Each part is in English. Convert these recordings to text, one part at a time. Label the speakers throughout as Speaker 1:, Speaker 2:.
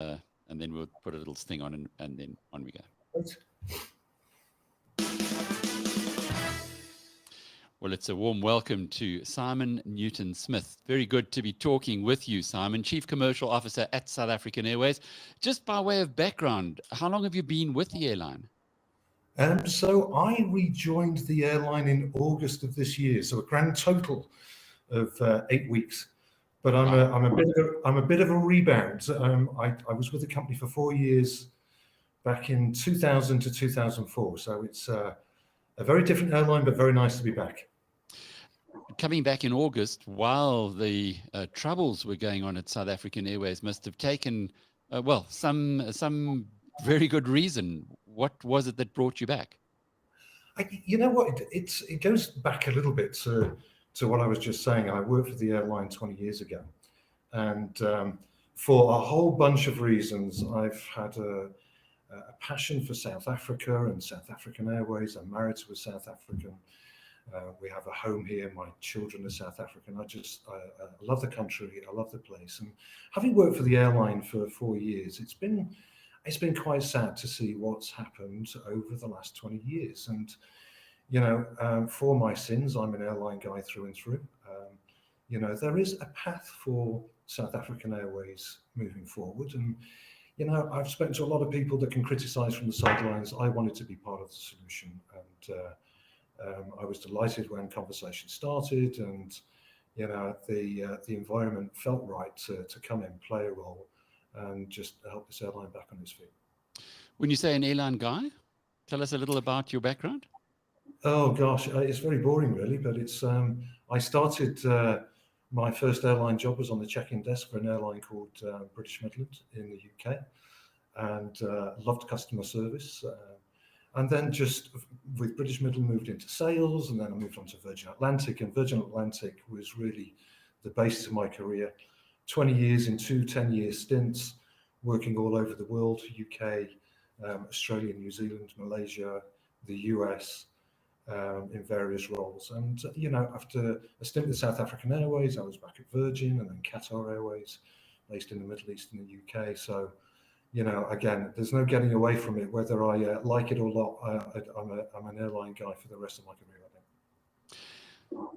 Speaker 1: and then we'll put a little sting on, and then on we go.
Speaker 2: Right.
Speaker 1: Well, it's a warm welcome to Simon Newton-Smith. Very good to be talking with you, Simon, Chief Commercial Officer at South African Airways. Just by way of background, how long have you been with the airline?
Speaker 2: So I rejoined the airline in August of this year, so a grand total of 8 weeks. But I'm a bit of a rebound. I was with the company for 4 years, back in 2000 to 2004. So it's a very different airline, but very nice to be back.
Speaker 1: Coming back in August, while the troubles were going on at South African Airways, must have taken, some very good reason. What was it that brought you back?
Speaker 2: You know what? It goes back a little bit to what I was just saying. I worked for the airline 20 years ago, and for a whole bunch of reasons, I've had a passion for South Africa and South African Airways. I'm married to a South African. We have a home here. My children are South African. I love the country. I love the place. And having worked for the airline for 4 years, it's been quite sad to see what's happened over the last 20 years. And, for my sins, I'm an airline guy through and through. There is a path for South African Airways moving forward. And, I've spoken to a lot of people that can criticize from the sidelines. I wanted to be part of the solution. And I was delighted when conversation started, and the environment felt right to come in, play a role, and just help this airline back on its feet.
Speaker 1: When you say an airline guy, tell us a little about your background.
Speaker 2: Oh gosh, it's very boring really, but it's I started my first airline job was on the check-in desk for an airline called British Midland in the UK, and loved customer service. And then just with British Midland moved into sales, and then I moved on to Virgin Atlantic, and Virgin Atlantic was really the basis of my career. 20 years in 2 10-year stints, working all over the world, UK, Australia, New Zealand, Malaysia, the US, in various roles. And, after a stint with South African Airways, I was back at Virgin, and then Qatar Airways, based in the Middle East and the UK. So, again, there's no getting away from it, whether I like it or not. I'm an airline guy for the rest of my career, I think.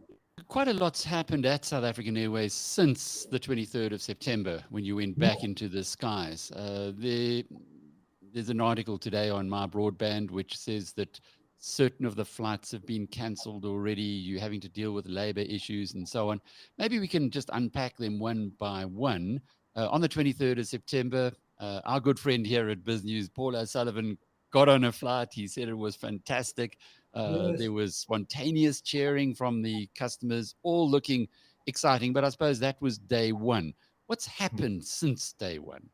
Speaker 1: Quite a lot's happened at South African Airways since the 23rd of September, when you went back into the skies. There's an article today on My Broadband which says that certain of the flights have been cancelled already. You're having to deal with labor issues and so on. Maybe we can just unpack them one by one. On the 23rd of September, our good friend here at Biz News, Paul O'Sullivan, got on a flight. He said it was fantastic.
Speaker 2: Yes.
Speaker 1: There was spontaneous cheering from the customers, all looking exciting. But I suppose that was day one. What's happened since day one?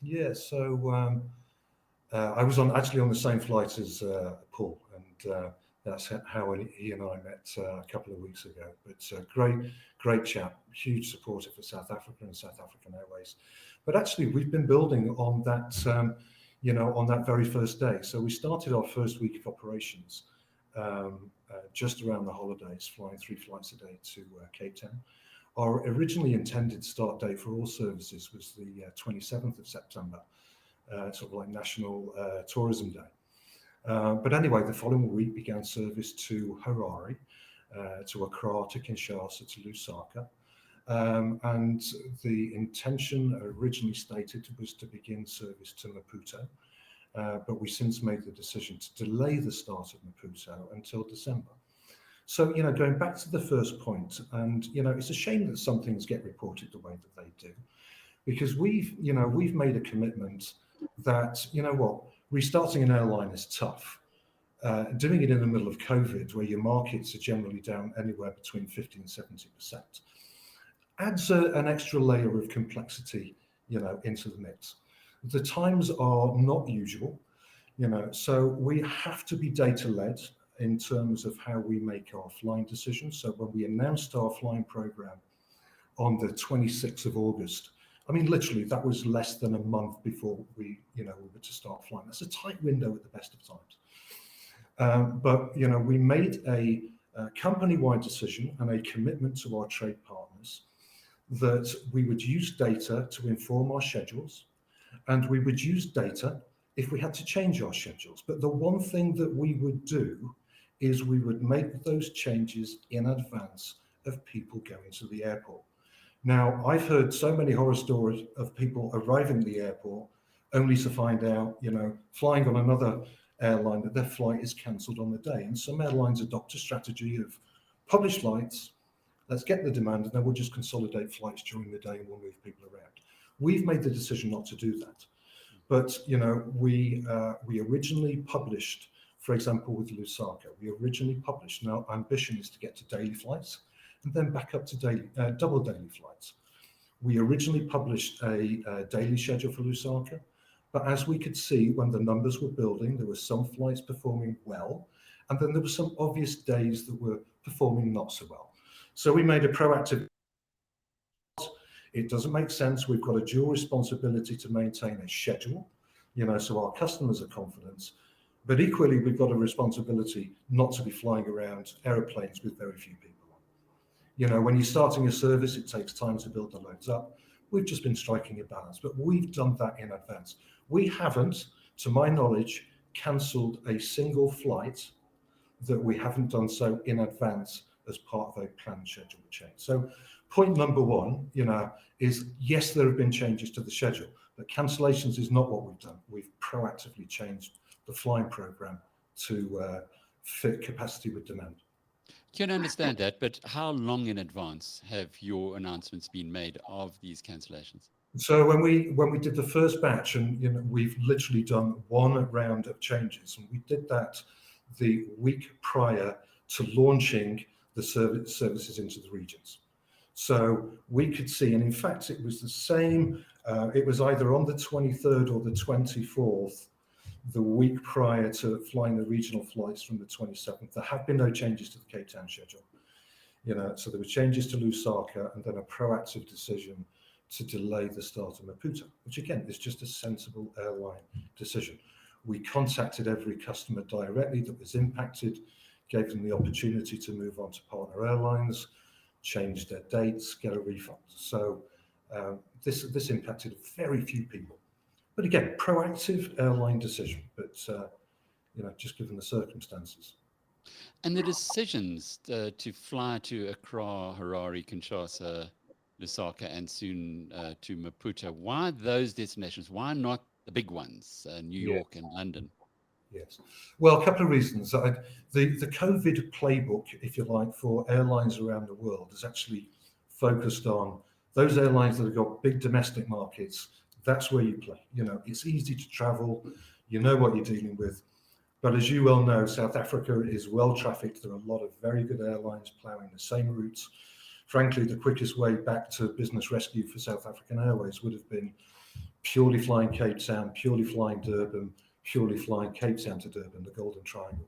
Speaker 2: Yeah, so I was actually on the same flight as Paul, and that's how he and I met a couple of weeks ago. But great chap, huge supporter for South Africa and South African Airways. But actually, we've been building on that, on that very first day. So we started our first week of operations just around the holidays, flying 3 flights a day to Cape Town. Our originally intended start date for all services was the 27th of September, sort of like National Tourism Day. But anyway, the following week began service to Harare, to Accra, to Kinshasa, to Lusaka. And the intention originally stated was to begin service to Maputo. But we since made the decision to delay the start of Maputo until December. So, going back to the first point, and, it's a shame that some things get reported the way that they do, because we've made a commitment that, restarting an airline is tough. Doing it in the middle of COVID, where your markets are generally down anywhere between 50 and 70%, adds an extra layer of complexity, into the mix. The times are not usual, so we have to be data-led in terms of how we make our flying decisions. So when we announced our flying program on the 26th of August, I mean, literally, that was less than a month before we were to start flying. That's a tight window at the best of times. But, we made a company-wide decision and a commitment to our trade partners that we would use data to inform our schedules, and we would use data if we had to change our schedules. But the one thing that we would do is we would make those changes in advance of people going to the airport. Now, I've heard so many horror stories of people arriving at the airport only to find out, flying on another airline, that their flight is cancelled on the day. And some airlines adopt a strategy of publish flights, let's get the demand, and then we'll just consolidate flights during the day and we'll move people around. We've made the decision not to do that. But, we originally published, for example, with Lusaka, we originally published, and our ambition is to get to daily flights and then back up to double daily flights. We originally published a daily schedule for Lusaka, but as we could see when the numbers were building, there were some flights performing well, and then there were some obvious days that were performing not so well. So we made a proactive. It doesn't make sense. We've got a dual responsibility to maintain a schedule, so our customers are confident, but equally we've got a responsibility not to be flying around aeroplanes with very few people on. When you're starting a service, it takes time to build the loads up. We've just been striking a balance, but we've done that in advance. We haven't, to my knowledge, cancelled a single flight that we haven't done so in advance as part of a planned schedule change. So point number one, is yes, there have been changes to the schedule, but cancellations is not what we've done. We've proactively changed the flying program to fit capacity with demand.
Speaker 1: Can understand that, but how long in advance have your announcements been made of these cancellations?
Speaker 2: So when we did the first batch, and we've literally done one round of changes, and we did that the week prior to launching the services into the regions. So we could see, and in fact it was the same, it was either on the 23rd or the 24th, the week prior to flying the regional flights from the 27th. There have been no changes to the Cape Town schedule. So there were changes to Lusaka and then a proactive decision to delay the start of Maputo, which again is just a sensible airline decision. We contacted every customer directly that was impacted, gave them the opportunity to move on to partner airlines, change their dates, get a refund. So this impacted very few people. But again, proactive airline decision, but just given the circumstances.
Speaker 1: And the decisions to fly to Accra, Harare, Kinshasa, Lusaka, and soon to Maputo, why those destinations? Why not the big ones, New York and London?
Speaker 2: Yes. Well, a couple of reasons. The COVID playbook, if you like, for airlines around the world is actually focused on those airlines that have got big domestic markets. That's where you play. It's easy to travel. You know what you're dealing with. But as you well know, South Africa is well trafficked. There are a lot of very good airlines ploughing the same routes. Frankly, the quickest way back to business rescue for South African Airways would have been purely flying Cape Town, purely flying Durban, purely flying Cape Town to Durban, the Golden Triangle.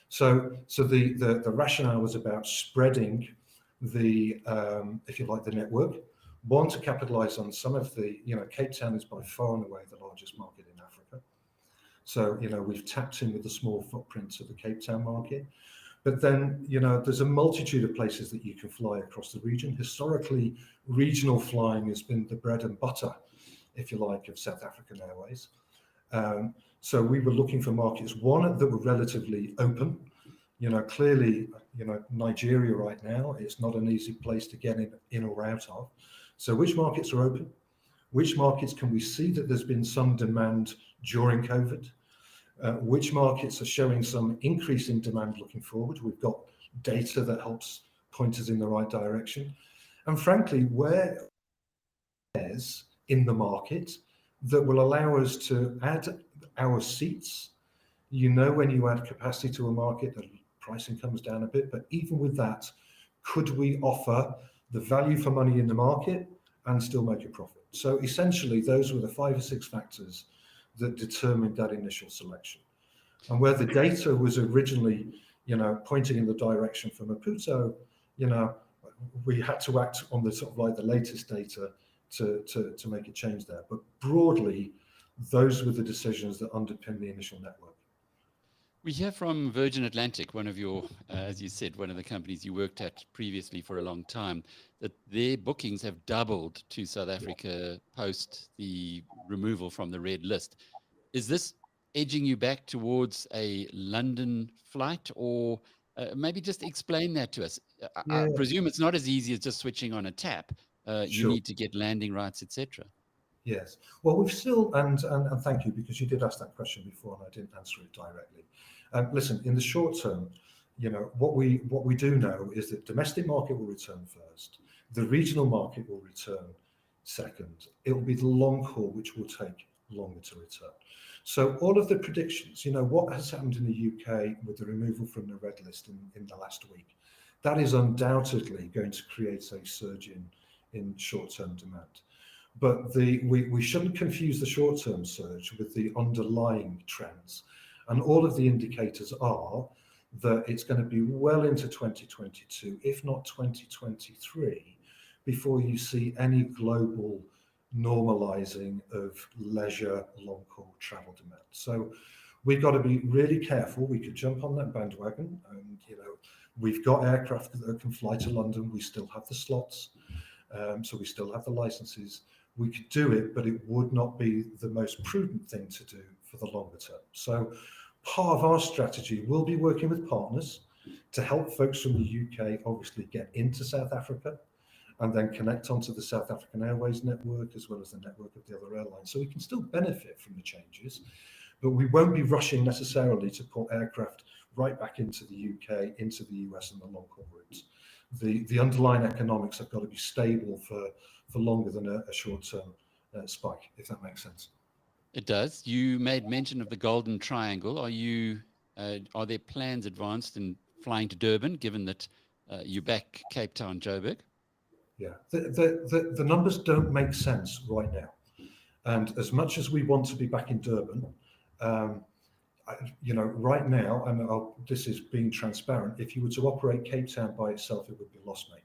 Speaker 2: So the rationale was about spreading the, if you like, the network. One, to capitalize on some of the, Cape Town is by far and away the largest market in Africa. So, we've tapped in with the small footprints of the Cape Town market. But then, there's a multitude of places that you can fly across the region. Historically, regional flying has been the bread and butter, if you like, of South African Airways. So we were looking for markets, one, that were relatively open. Clearly, Nigeria right now, it's not an easy place to get in or out of. So which markets are open? Which markets can we see that there's been some demand during COVID? Which markets are showing some increase in demand looking forward? We've got data that helps point us in the right direction. And frankly, where there's in the market that will allow us to add our seats. When you add capacity to a market, the pricing comes down a bit, but even with that, could we offer the value for money in the market and still make a profit? So essentially, those were the 5 or 6 factors that determined that initial selection. And where the data was originally, pointing in the direction for Maputo, we had to act on the sort of like the latest data to make a change there. But broadly, those were the decisions that underpin the initial network.
Speaker 1: We hear from Virgin Atlantic, one of your, as you said, one of the companies you worked at previously for a long time, that their bookings have doubled to South Africa post the removal from the red list. Is this edging you back towards a London flight, or maybe just explain that to us? I
Speaker 2: Yeah,
Speaker 1: presume it's not as easy as just switching on a tap. You
Speaker 2: sure.
Speaker 1: need to get landing rights, etc.
Speaker 2: Yes. Well, we've still, and thank you, because you did ask that question before and I didn't answer it directly. Listen, in the short term, what we do know is that domestic market will return first, the regional market will return second. It will be the long haul which will take longer to return. So all of the predictions, what has happened in the UK with the removal from the red list in the last week, that is undoubtedly going to create a surge in short-term demand. But we shouldn't confuse the short-term surge with the underlying trends. And all of the indicators are that it's going to be well into 2022, if not 2023, before you see any global normalizing of leisure long-haul travel demand. So we've got to be really careful. We could jump on that bandwagon, and we've got aircraft that can fly to London. We still have the slots, so we still have the licenses. We could do it, but it would not be the most prudent thing to do for the longer term. So part of our strategy will be working with partners to help folks from the UK obviously get into South Africa and then connect onto the South African Airways network as well as the network of the other airlines. So we can still benefit from the changes, but we won't be rushing necessarily to put aircraft right back into the UK, into the US and the long haul routes. The underlying economics have got to be stable for longer than a short-term spike, if that makes sense.
Speaker 1: It does. You made mention of the Golden Triangle. Are there plans advanced in flying to Durban, given that you back Cape Town, Joburg?
Speaker 2: Yeah, the numbers don't make sense right now. And as much as we want to be back in Durban, um, right now, and this is being transparent, if you were to operate Cape Town by itself, it would be loss making.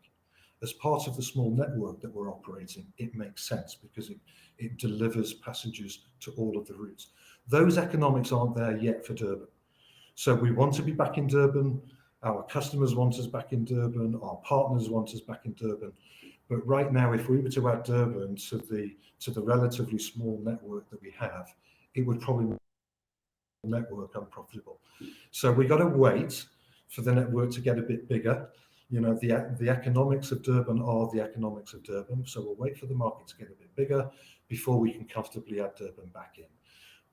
Speaker 2: As part of the small network that we're operating, it makes sense because it delivers passengers to all of the routes. Those economics aren't there yet for Durban. So we want to be back in Durban. Our customers want us back in Durban. Our partners want us back in Durban. But right now, if we were to add Durban to the relatively small network that we have, it would probably make the network unprofitable. So we got to wait for the network to get a bit bigger. The economics of Durban are the economics of Durban. So we'll wait for the market to get a bit bigger before we can comfortably add Durban back in.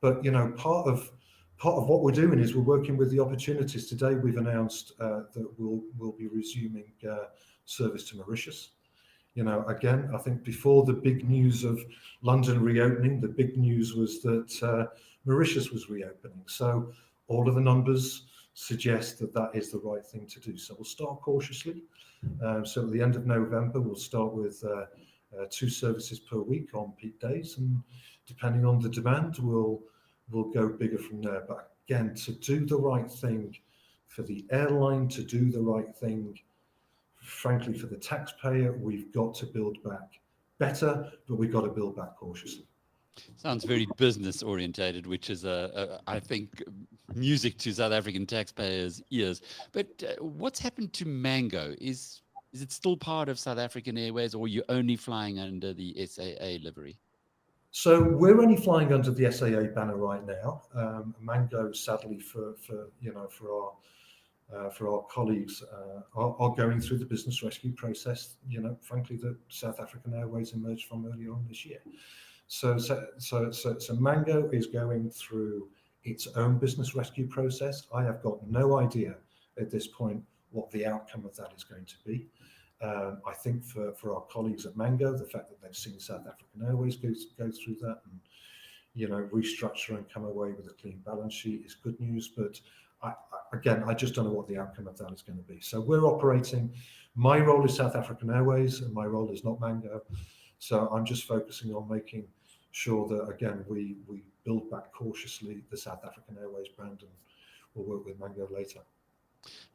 Speaker 2: But part of what we're doing is we're working with the opportunities. Today we've announced that we'll be resuming service to Mauritius. Again, I think before the big news of London reopening, the big news was that Mauritius was reopening. So all of the numbers suggest that that is the right thing to do. So we'll start cautiously. So at the end of November, we'll start with 2 services per week on peak days, and depending on the demand, we'll go bigger from there. But again, to do the right thing for the airline, to do the right thing, frankly, for the taxpayer, we've got to build back better, but we've got to build back cautiously.
Speaker 1: Sounds very business orientated, which is, I think, music to South African taxpayers' ears. But what's happened to Mango? Is it still part of South African Airways, or are you only flying under the SAA livery?
Speaker 2: So we're only flying under the SAA banner right now. Mango, sadly, for our colleagues, are going through the business rescue process. Frankly, that South African Airways emerged from earlier on this year. So Mango is going through its own business rescue process. I have got no idea at this point what the outcome of that is going to be. I think for our colleagues at Mango, the fact that they've seen South African Airways go through that and restructure and come away with a clean balance sheet is good news. But I just don't know what the outcome of that is going to be. So we're operating. My role is South African Airways, and my role is not Mango. So I'm just focusing on making sure that, again, we build back cautiously the South African Airways brand, and we'll work with Mango later.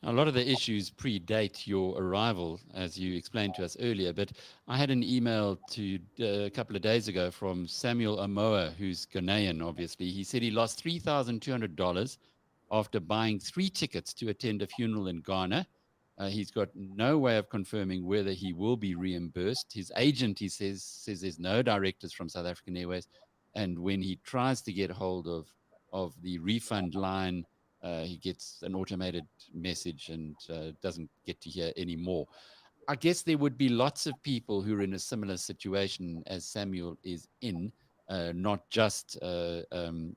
Speaker 1: A lot of the issues predate your arrival, as you explained to us earlier, but I had an email a couple of days ago from Samuel Amoa, who's Ghanaian, obviously. He said he lost $3,200 after buying 3 tickets to attend a funeral in Ghana. He's got no way of confirming whether he will be reimbursed. His agent, he says there's no directives from South African Airways, and when he tries to get hold of the refund line, he gets an automated message and doesn't get to hear any more. I guess there would be lots of people who are in a similar situation as Samuel is in, not just on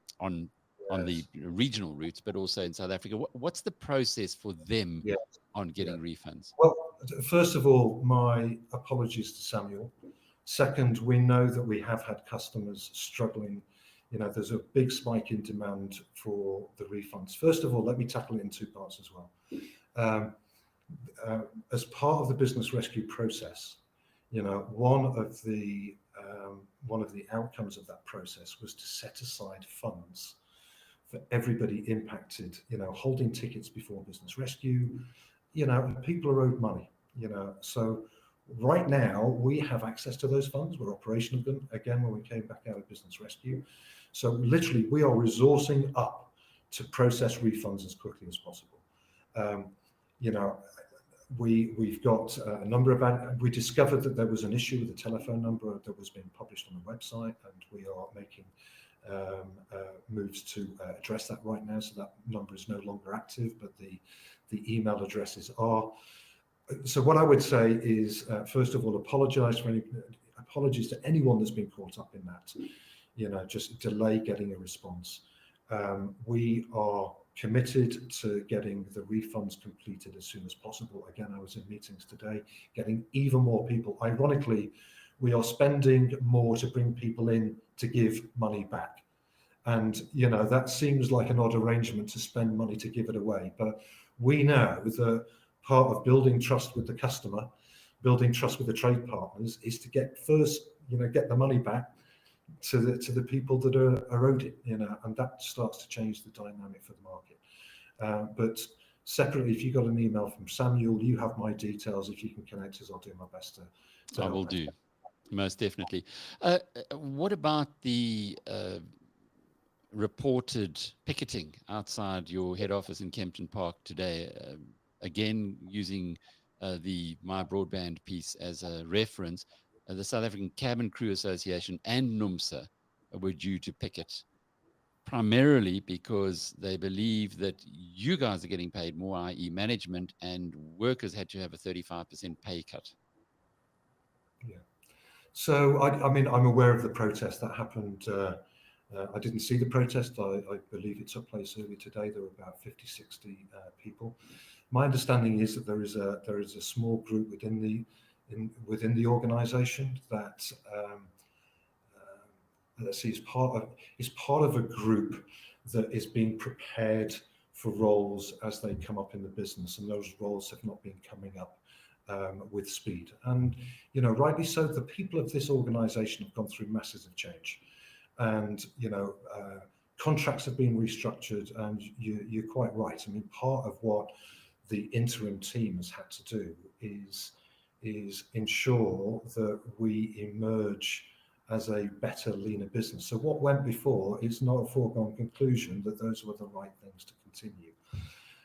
Speaker 1: the
Speaker 2: Yes.
Speaker 1: regional routes, but also in South Africa. What's the process for them
Speaker 2: Yeah.
Speaker 1: on
Speaker 2: Yeah.
Speaker 1: getting refunds?
Speaker 2: Well, first of all, my apologies to Samuel. Second, we know that we have had customers struggling. There's a big spike in demand for the refunds. First of all, let me tackle it in 2 parts as well. Um, as part of the business rescue process, one of the outcomes of that process was to set aside funds for everybody impacted. Holding tickets before business rescue. And people are owed money. So right now we have access to those funds. We're operational again when we came back out of business rescue. So literally, we are resourcing up to process refunds as quickly as possible. Um, you know, we've got a number of. We discovered that there was an issue with the telephone number that was being published on the website, and we are making moves to address that right now. So that number is no longer active, but the email addresses are. So what I would say is, first of all, apologies to anyone that's been caught up in that. Just delay getting a response. We are committed to getting the refunds completed as soon as possible. Again, I was in meetings today, getting even more people. Ironically, we are spending more to bring people in to give money back. And, that seems like an odd arrangement to spend money to give it away. But we know that part of building trust with the customer, building trust with the trade partners, is to get the money back to the people that are owed it, and that starts to change the dynamic for the market. But separately, if you got an email from Samuel, you have my details. If you can connect us, I'll do my best to
Speaker 1: I
Speaker 2: help
Speaker 1: will
Speaker 2: out.
Speaker 1: do, most definitely. What about the reported picketing outside your head office in Kempton Park today? Again, using the My Broadband piece as a reference, the South African Cabin Crew Association and NUMSA were due to picket, primarily because they believe that you guys are getting paid more, i.e. management, and workers had to have a 35% pay cut.
Speaker 2: Yeah. So, I mean, I'm aware of the protest that happened. I didn't see the protest. I believe it took place earlier today. There were about 50, 60 people. My understanding is that there is a small group within the organisation that is part of a group that is being prepared for roles as they come up in the business, and those roles have not been coming up with speed. And rightly so. The people of this organisation have gone through masses of change, and contracts have been restructured. And you're quite right. I mean, part of what the interim team has had to do is ensure that we emerge as a better, leaner business. So what went before is not a foregone conclusion that those were the right things to continue.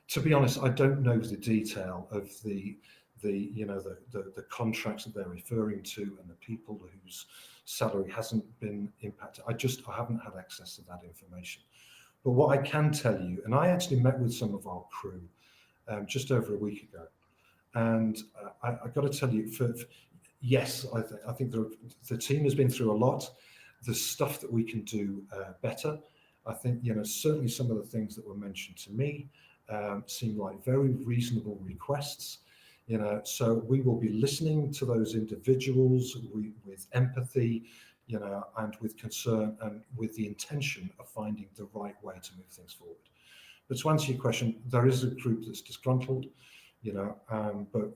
Speaker 2: To be honest, I don't know the detail of the contracts that they're referring to and the people whose salary hasn't been impacted. I haven't had access to that information. But what I can tell you, and I actually met with some of our crew just over a week ago, and I've got to tell you, yes, I think the team has been through a lot. There's stuff that we can do better. I think certainly some of the things that were mentioned to me seem like very reasonable requests. So we will be listening to those individuals with empathy, and with concern, and with the intention of finding the right way to move things forward. But to answer your question, there is a group that's disgruntled, but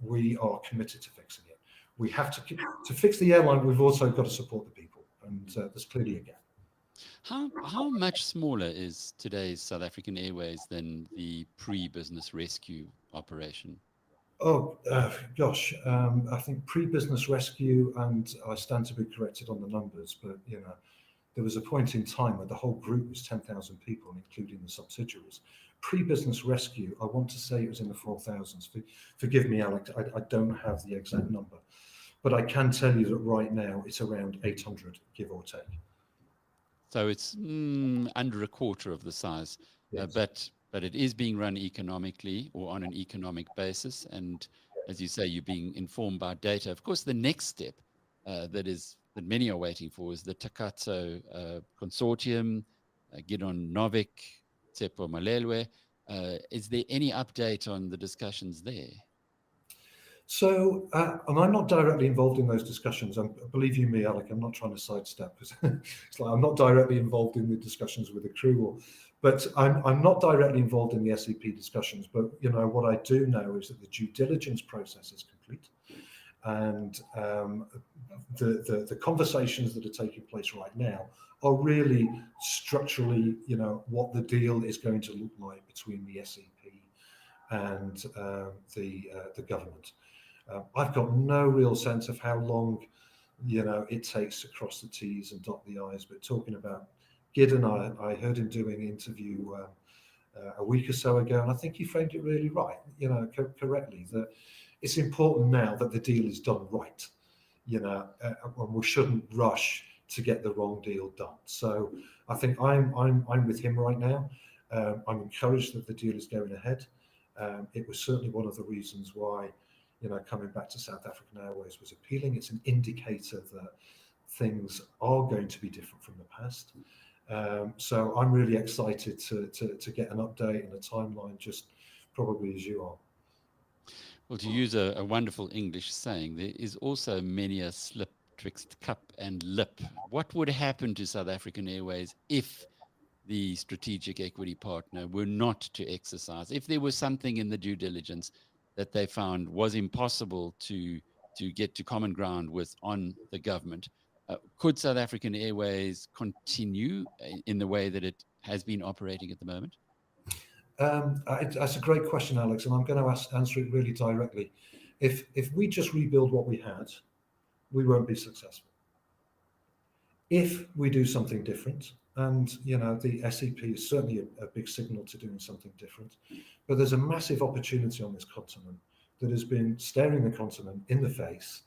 Speaker 2: we are committed to fixing it. We have to fix the airline. We've also got to support the people, and there's clearly a gap.
Speaker 1: How much smaller is today's South African Airways than the pre-business rescue operation?
Speaker 2: Oh, gosh, I think pre-business rescue, and I stand to be corrected on the numbers, but there was a point in time where the whole group was 10,000 people, including the subsidiaries. Pre-business rescue, I want to say it was in the 4,000s. Forgive me, Alec, I don't have the exact number, but I can tell you that right now it's around 800, give or take.
Speaker 1: So it's under a quarter of the size,
Speaker 2: Yes.
Speaker 1: but it is being run economically or on an economic basis. And as you say, you're being informed by data. Of course, the next step that many are waiting for is the Takatso consortium, Gidon Novik, Tsepo Malelwe. Is there any update on the discussions there?
Speaker 2: So, and I'm not directly involved in those discussions. Believe you me, Alec, I'm not trying to sidestep. It's like I'm not directly involved in the discussions with the crew, but I'm not directly involved in the SAP discussions. But what I do know is that the due diligence process is complete, and the conversations that are taking place right now are really structurally, what the deal is going to look like between the SAP and the government. I've got no real sense of how long, it takes to cross the T's and dot the I's. But talking about Gideon, I heard him doing an interview a week or so ago, and I think he framed it really right, correctly. That it's important now that the deal is done right, and we shouldn't rush to get the wrong deal done. So I think I'm with him right now. I'm encouraged that the deal is going ahead. It was certainly one of the reasons why, coming back to South African Airways was appealing. It's an indicator that things are going to be different from the past. So I'm really excited to get an update and a timeline, just probably as you are.
Speaker 1: Well, to use a wonderful English saying, there is also many a slip twixt cup and lip. What would happen to South African Airways if the strategic equity partner were not to exercise, if there was something in the due diligence that they found was impossible to get to common ground with on the government? Could South African Airways continue in the way that it has been operating at the moment?
Speaker 2: That's a great question, Alex, and I'm going to answer it really directly. If we just rebuild what we had, we won't be successful. If we do something different, and the SAP is certainly a big signal to doing something different, but there's a massive opportunity on this continent that has been staring the continent in the face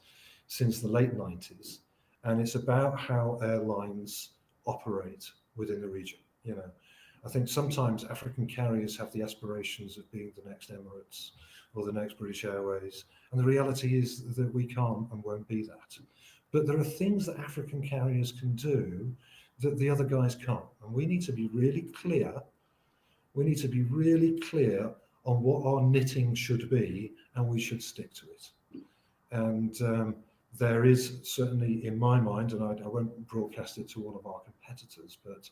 Speaker 2: since the late 90s, and it's about how airlines operate within the region. I think sometimes African carriers have the aspirations of being the next Emirates or the next British Airways, and the reality is that we can't and won't be that. But there are things that African carriers can do that the other guys can't, and we need to be really clear. We need to be really clear on what our knitting should be, and we should stick to it. And there is certainly, in my mind, and I won't broadcast it to one of our competitors, but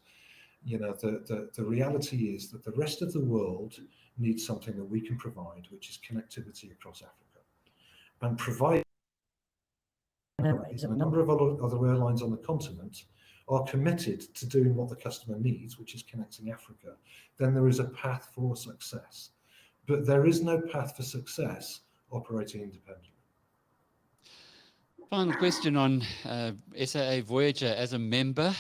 Speaker 2: the reality is that the rest of the world needs something that we can provide, which is connectivity across Africa. And provide a number of other airlines on the continent are committed to doing what the customer needs, which is connecting Africa, then there is a path for success. But there is no path for success operating independently.
Speaker 1: Final question on SAA Voyager as a member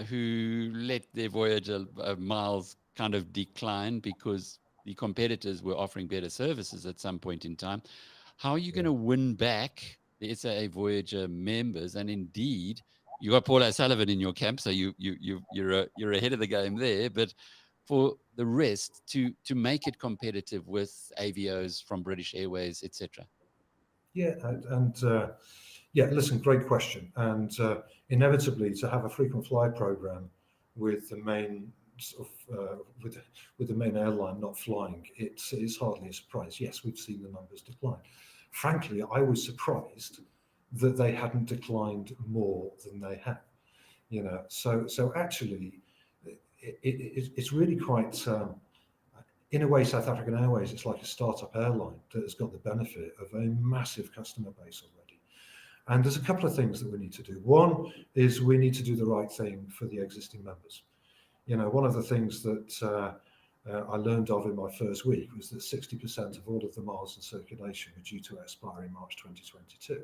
Speaker 1: who let their Voyager miles kind of decline because the competitors were offering better services at some point in time. How are you going to win back the SAA Voyager members? And indeed, you got Paul O'Sullivan in your camp, so you're ahead of the game there. But for the rest, to make it competitive with AVOs from British Airways, etc. Yeah,
Speaker 2: listen, great question. And inevitably, to have a frequent flyer program with the main with the main airline not flying, it's hardly a surprise. Yes, we've seen the numbers decline. Frankly, I was surprised that they hadn't declined more than they have. So actually, it's really quite. In a way, South African Airways, it's like a startup airline that has got the benefit of a massive customer base already. And there's a couple of things that we need to do. One is we need to do the right thing for the existing members. One of the things that I learned of in my first week was that 60% of all of the miles in circulation were due to expire in March 2022.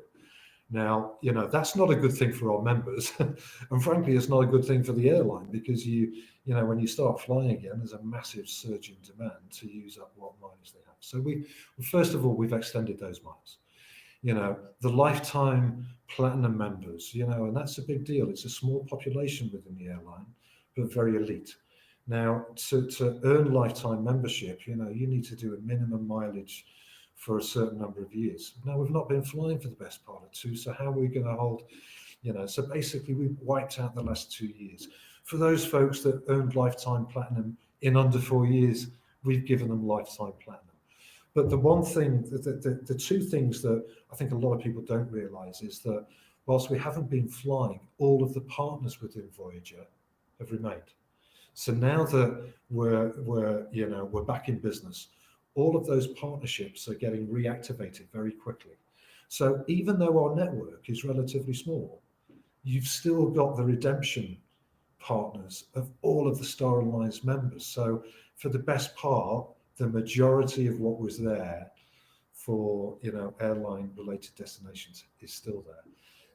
Speaker 2: Now, that's not a good thing for our members. And frankly, it's not a good thing for the airline, because when you start flying again, there's a massive surge in demand to use up what mileage they have. So first of all, we've extended those miles. The lifetime platinum members, and that's a big deal. It's a small population within the airline, but very elite. Now, to earn lifetime membership, you need to do a minimum mileage for a certain number of years. Now, we've not been flying for the best part of 2, so how are we going to hold, so basically we've wiped out the last 2 years. For those folks that earned lifetime platinum in under 4 years, we've given them lifetime platinum. But the one thing, the two things that I think a lot of people don't realize is that whilst we haven't been flying, all of the partners within Voyager have remained. So now that we're back in business, all of those partnerships are getting reactivated very quickly. So even though our network is relatively small, you've still got the redemption partners of all of the Star Alliance members. So for the best part, the majority of what was there for airline related destinations is still there.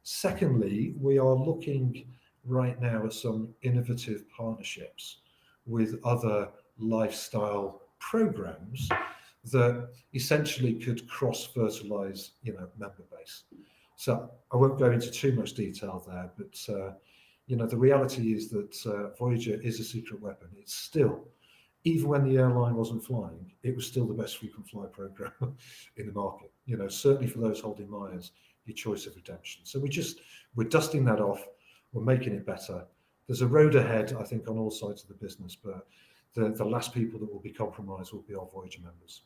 Speaker 2: Secondly, we are looking right now at some innovative partnerships with other lifestyle programs that essentially could cross-fertilize member base. So I won't go into too much detail there, but the reality is that Voyager is a secret weapon. It's still, even when the airline wasn't flying, it was still the best frequent flyer program in the market. Certainly for those holding miles, your choice of redemption. So we're dusting that off. We're making it better. There's a road ahead, I think, on all sides of the business, but the last people that will be compromised will be our Voyager members.